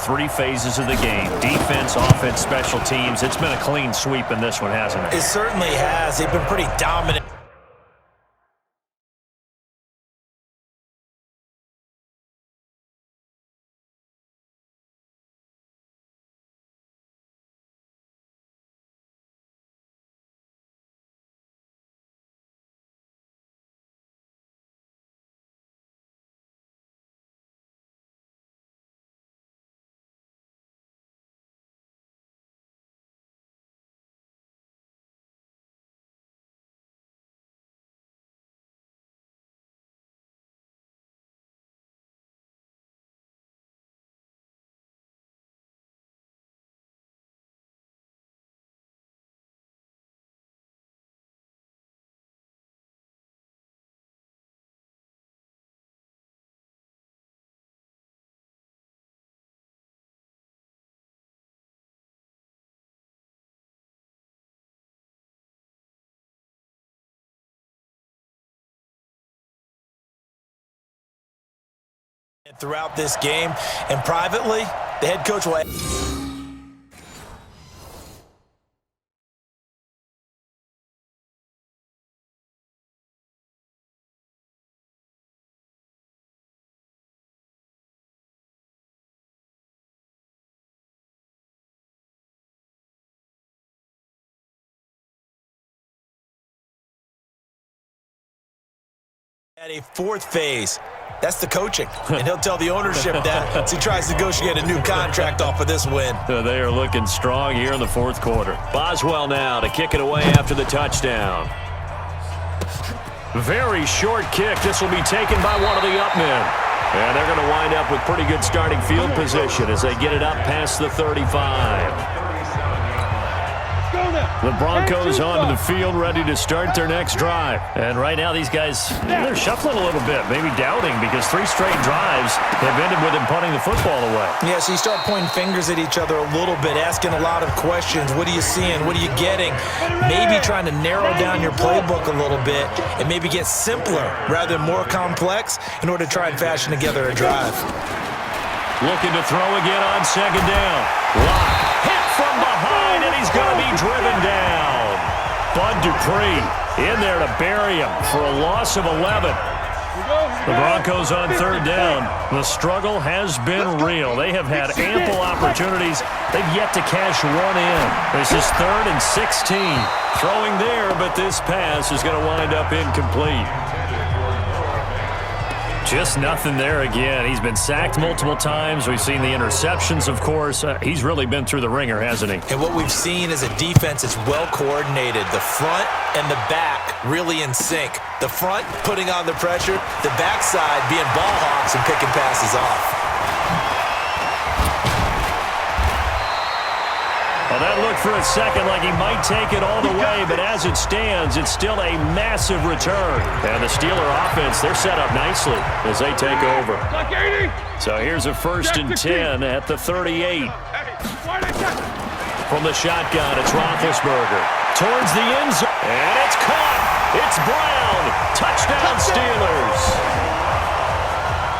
three phases of the game: defense, offense, special teams. It's been a clean sweep in this one, hasn't it? It certainly has. They've been pretty dominant. Throughout this game, and privately, the head coach will... At a fourth phase. That's the coaching, and he'll tell the ownership that as he tries to negotiate a new contract off of this win. They are looking strong here in the fourth quarter. Boswell now to kick it away after the touchdown. Very short kick. This will be taken by one of the up men. And they're going to wind up with pretty good starting field position as they get it up past the 35. The Broncos onto the field, ready to start their next drive. And right now, these guys, they're shuffling a little bit, maybe doubting, because 3 straight drives have ended with them punting the football away. Yeah, so you start pointing fingers at each other a little bit, asking a lot of questions. What are you seeing? What are you getting? Maybe trying to narrow down your playbook a little bit and maybe get simpler rather than more complex in order to try and fashion together a drive. Looking to throw again on second down. Lock. Hit from behind, and he's going to be driven down. Bud Dupree in there to bury him for a loss of 11. The Broncos on third down. The struggle has been real. They have had ample opportunities. They've yet to cash one in. This is 3rd and 16. Throwing there, but this pass is going to wind up incomplete. Just nothing there again. He's been sacked multiple times. We've seen the interceptions, of course. He's really been through the ringer, hasn't he? And what we've seen is a defense that's well coordinated. The front and the back really in sync. The front putting on the pressure, the backside being ball hawks and picking passes off. Well, that looked for a second like he might take it all the way, but as it stands, it's still a massive return. And the Steeler offense, they're set up nicely as they take over. So here's a 1st and 10 at the 38. From the shotgun, it's Roethlisberger. Towards the end zone, and it's caught. It's Brown. Touchdown Steelers.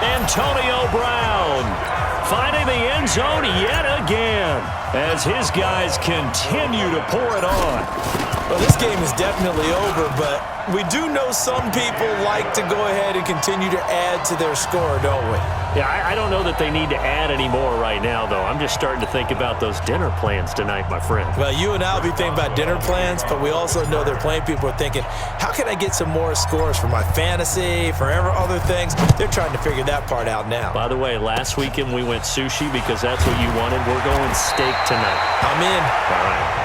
Antonio Brown finding the end zone yet again as his guys continue to pour it on. Well, this game is definitely over, but we do know some people like to go ahead and continue to add to their score, don't we? Yeah, I don't know that they need to add any more right now, though. I'm just starting to think about those dinner plans tonight, my friend. Well, you and I will be thinking about dinner plans, but we also know there are plenty of people are thinking, how can I get some more scores for my fantasy, for other things? They're trying to figure that part out now. By the way, last weekend we went sushi because that's what you wanted. We're going steak tonight. I'm in. All right.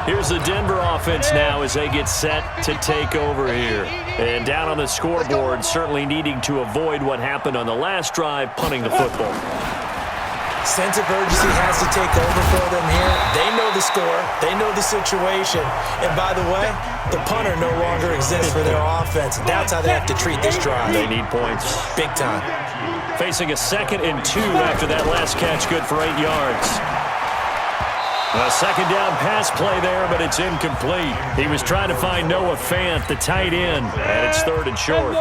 Here's the Denver offense now as they get set to take over here. And down on the scoreboard, certainly needing to avoid what happened on the last drive, punting the football. Sense of urgency has to take over for them here. They know the score. They know the situation. And by the way, the punter no longer exists for their offense. That's how they have to treat this drive. They need points. Big time. Facing a 2nd and 2 after that last catch, good for 8 yards. A second down pass play there, but it's incomplete. He was trying to find Noah Fant, the tight end, and it's 3rd and short.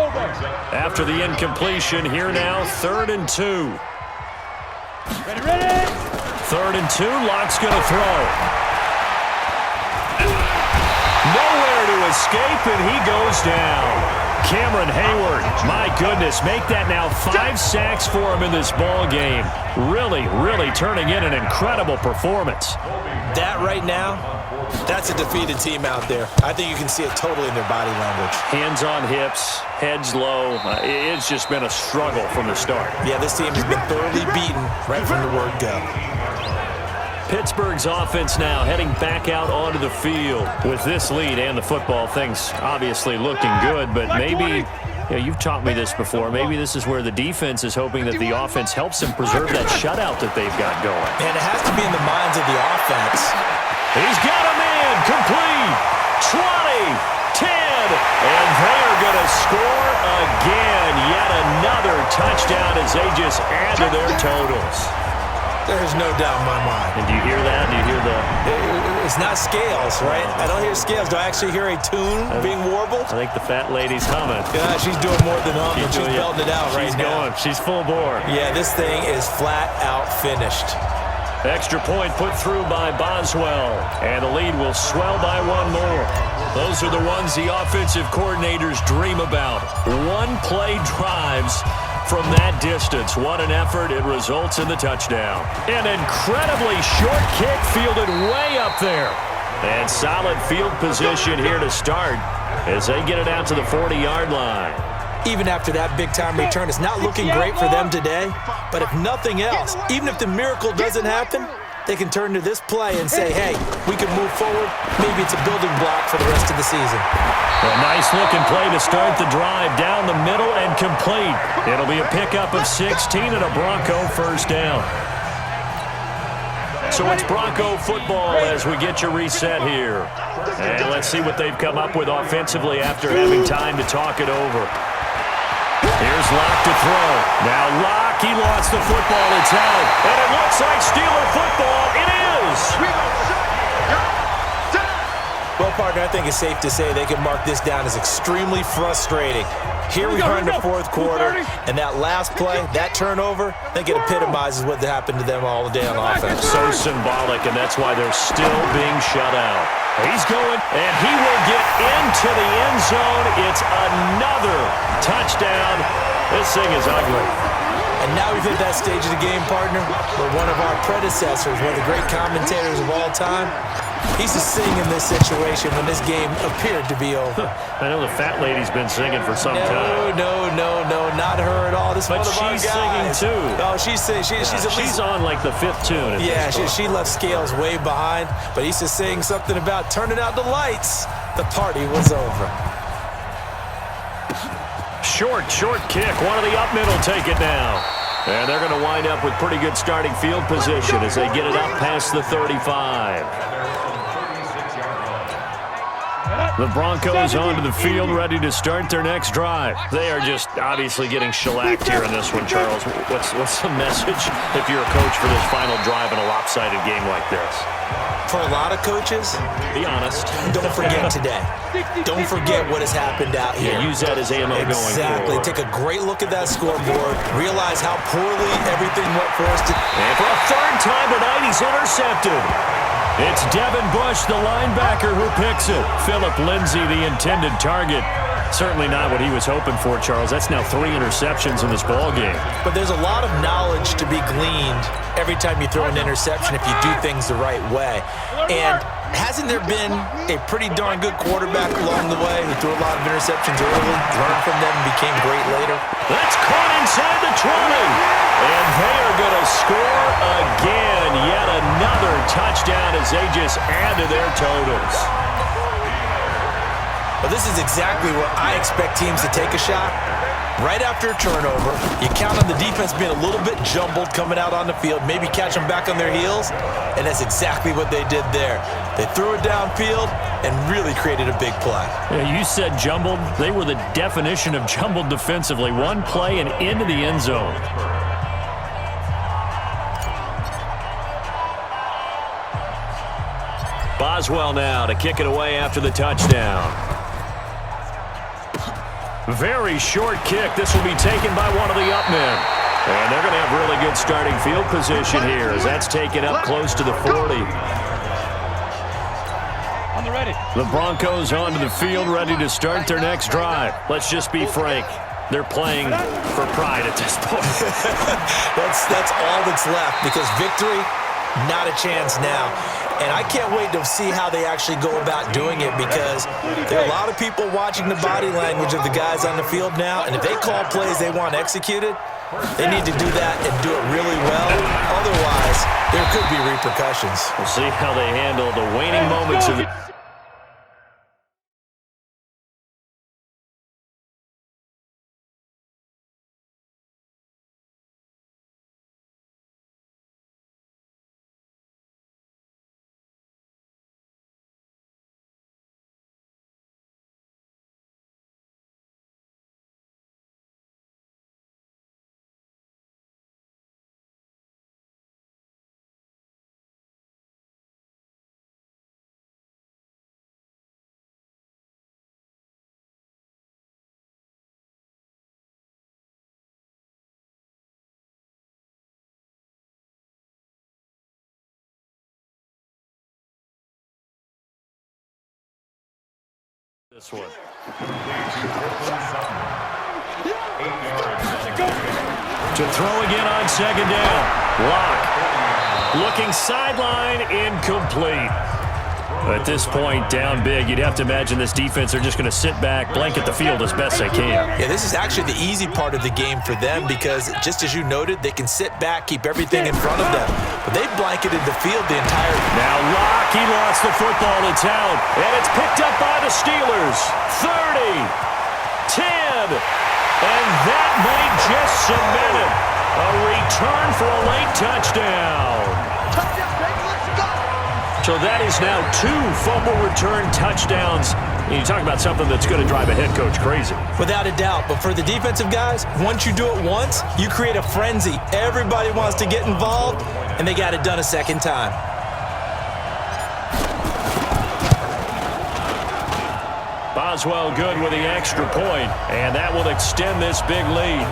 After the incompletion, here now, 3rd and 2. Ready. 3rd and 2, Lock's going to throw. Nowhere to escape, and he goes down. Cameron Hayward, my goodness, make that now 5 sacks for him in this ball game. Really, really turning in an incredible performance. That right now, that's a defeated team out there. I think you can see it totally in their body language. Hands on hips, heads low. It's just been a struggle from the start. Yeah, this team has been thoroughly beaten right from the word go. Pittsburgh's offense now heading back out onto the field. With this lead and the football, things obviously looking good, but maybe, you've taught me this before, maybe this is where the defense is hoping that the offense helps them preserve that shutout that they've got going. And it has to be in the minds of the offense. He's got a man, complete, 20, 10, and they're going to score again. Yet another touchdown as they just add to their totals. There's no doubt in my mind. And do you hear that? Do you hear the... It's not scales, right? I don't hear scales. Do I actually hear a tune being warbled? I think the fat lady's humming. Yeah, she's doing more than humming. She's belting it out right now. She's full bore. Yeah, this thing is flat out finished. Extra point put through by Boswell. And the lead will swell by 1 more. Those are the ones the offensive coordinators dream about. One-play drives from that distance. What an effort. It results in the touchdown. An incredibly short kick fielded way up there. And solid field position here to start as they get it out to the 40-yard line. Even after that big-time return, it's not looking great for them today. But if nothing else, even if the miracle doesn't happen, they can turn to this play and say, hey, we can move forward. Maybe it's a building block for the rest of the season. A nice-looking play to start the drive down the middle and complete. It'll be a pickup of 16 and a Bronco first down. So it's Bronco football as we get you reset here. And let's see what they've come up with offensively after having time to talk it over. Here's Locke to throw. Now Locke, he lost the football. It's out. And it looks like Steeler football. It is. Well, partner, I think it's safe to say they can mark this down as extremely frustrating. Here we are in the 4th quarter, and that last play, that turnover, I think it epitomizes what happened to them all day on offense. So symbolic, and that's why they're still being shut out. He's going, and he will get into the end zone. It's another touchdown. This thing is ugly. And now we've hit that stage of the game, partner, where one of our predecessors, one of the great commentators of all time, he's to sing in this situation when this game appeared to be over. I know the fat lady's been singing for some time. No, not her at all. This but one of our guys. She's singing too. No, she's at least... She's on like the 5th tune. Yeah, she left Scales way behind, but he's just saying something about turning out the lights. The party was over. Short kick. One of the up middle take it now. And they're going to wind up with pretty good starting field position as they get it up past the 35. The Broncos onto the field, ready to start their next drive. They are just obviously getting shellacked here in this one, Charles. What's the message if you're a coach for this final drive in a lopsided game like this? For a lot of coaches, be honest. Don't forget today. Don't forget what has happened out here. Yeah, use that as ammo going forward. Exactly. Take a great look at that scoreboard. Realize how poorly everything went for us. And for a 3rd time tonight, he's intercepted. It's Devin Bush, the linebacker, who picks it. Philip Lindsay, the intended target. Certainly not what he was hoping for, Charles. That's now 3 interceptions in this ball game. But there's a lot of knowledge to be gleaned every time you throw an interception if you do things the right way. And hasn't there been a pretty darn good quarterback along the way who threw a lot of interceptions early, learned from them, and became great later? That's caught inside the 20. And they are going to score again. Yet another touchdown as they just add to their totals. But this is exactly where I expect teams to take a shot. Right after a turnover, you count on the defense being a little bit jumbled coming out on the field, maybe catch them back on their heels, and that's exactly what they did there. They threw it downfield and really created a big play. Yeah, you said jumbled. They were the definition of jumbled defensively. One play and into the end zone. Boswell now to kick it away after the touchdown. Very short kick. This will be taken by one of the up men. And they're going to have really good starting field position here as that's taken up close to the 40. On the ready. The Broncos onto the field ready to start their next drive. Let's just be frank. They're playing for pride at this point. That's all that's left because victory, not a chance now. And I can't wait to see how they actually go about doing it because there are a lot of people watching the body language of the guys on the field now, and if they call plays they want executed, they need to do that and do it really well. Otherwise, there could be repercussions. We'll see how they handle the waning moments of the... This one. To throw again on second down. Lock. Looking sideline, incomplete. At this point, down big, you'd have to imagine this defense are just going to sit back, blanket the field as best they can. Yeah, this is actually the easy part of the game for them because, just as you noted, they can sit back, keep everything in front of them. But they've blanketed the field the entire... Now Locke, he lost the football. It's out, and it's picked up by the Steelers. 30, 10, and that might just cement it. A return for a late touchdown. So that is now 2 fumble return touchdowns. And you talk about something that's going to drive a head coach crazy. Without a doubt. But for the defensive guys, once you do it once, you create a frenzy. Everybody wants to get involved, and they got it done a second time. Boswell good with the extra point, and that will extend this big lead.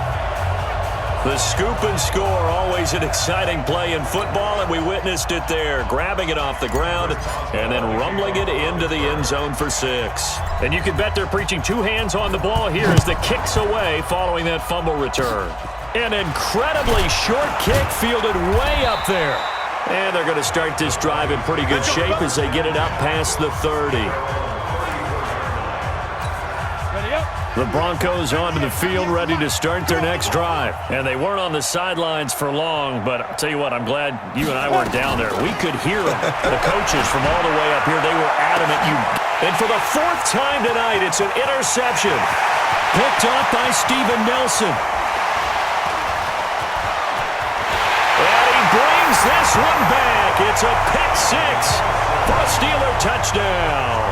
The scoop and score, always an exciting play in football, and we witnessed it there, grabbing it off the ground and then rumbling it into the end zone for 6. And you can bet they're preaching 2 hands on the ball here as the kick's away following that fumble return. An incredibly short kick fielded way up there. And they're going to start this drive in pretty good shape as they get it up past the 30. The Broncos onto the field ready to start their next drive. And they weren't on the sidelines for long, but I'll tell you what, I'm glad you and I weren't down there. We could hear them. The coaches from all the way up here, they were adamant. And for the 4th time tonight, it's an interception. Picked off by Steven Nelson. And he brings this one back. It's a pick 6 for a Steeler touchdown.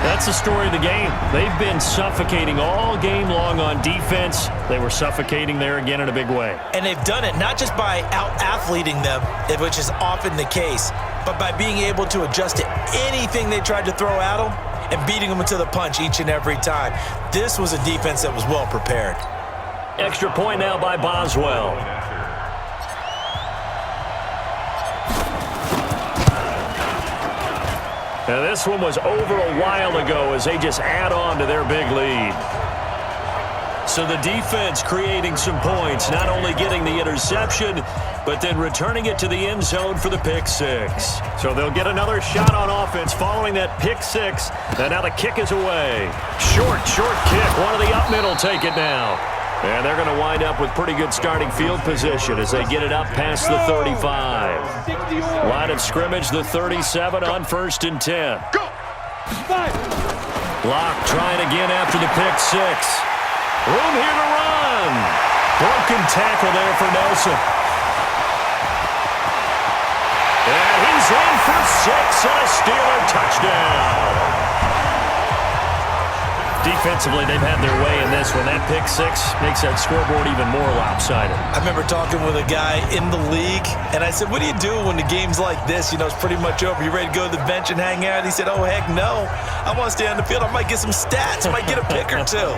That's the story of the game. They've been suffocating all game long on defense. They were suffocating there again in a big way. And they've done it not just by out-athleting them, which is often the case, but by being able to adjust to anything they tried to throw at them and beating them to the punch each and every time. This was a defense that was well prepared. Extra point now by Boswell. Now this one was over a while ago as they just add on to their big lead. So the defense creating some points, not only getting the interception, but then returning it to the end zone for the pick 6. So they'll get another shot on offense following that pick 6. And now the kick is away. Short kick. One of the up middle take it now. And they're going to wind up with pretty good starting field position as they get it up past the 35. Line of scrimmage, the 37 on 1st and 10. Locke trying again after the pick 6. Room here to run. Broken tackle there for Nelson. And he's in for 6 and a Steeler touchdown. Defensively, they've had their way in this one. That pick six makes that scoreboard even more lopsided. I remember talking with a guy in the league, and I said, what do you do when the game's like this? You know, it's pretty much over. You ready to go to the bench and hang out? He said, oh, heck no. I want to stay on the field. I might get some stats. I might get a pick or two.